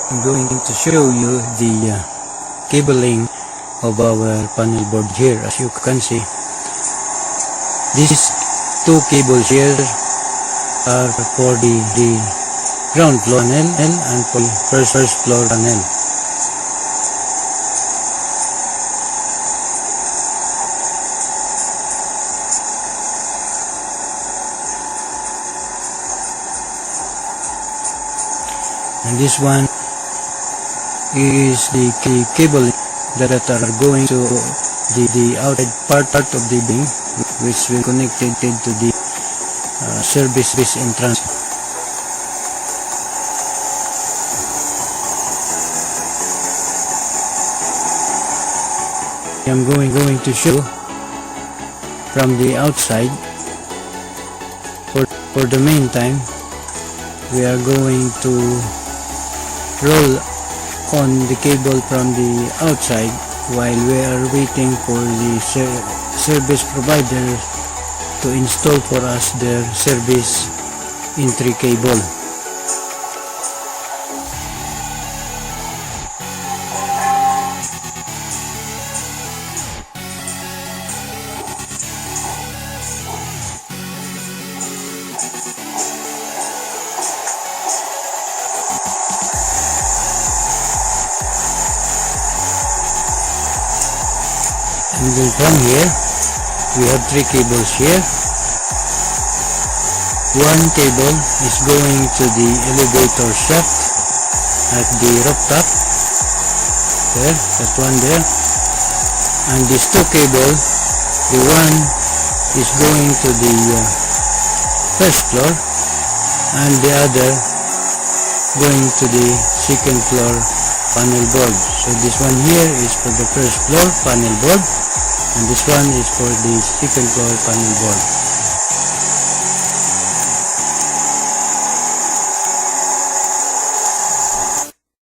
I'm going to show you the cabling of our panel board here. As you can see, these two cables here are for the ground floor panel and for the first floor panel. And this one is the cable that are going to the outside part of the building, which will connected to the service entrance. I'm going to show from the outside. For the meantime, we are going to roll on the cable from the outside while we are waiting for the service provider to install for us their service entry cable. And then from here, we have three cables here. One cable is going to the elevator shaft at the rooftop. There, that one there. And these two cables, the one is going to the first floor, and the other going to the second floor panel board. So this one here is for the first floor panel board, and this one is for the second floor panel board.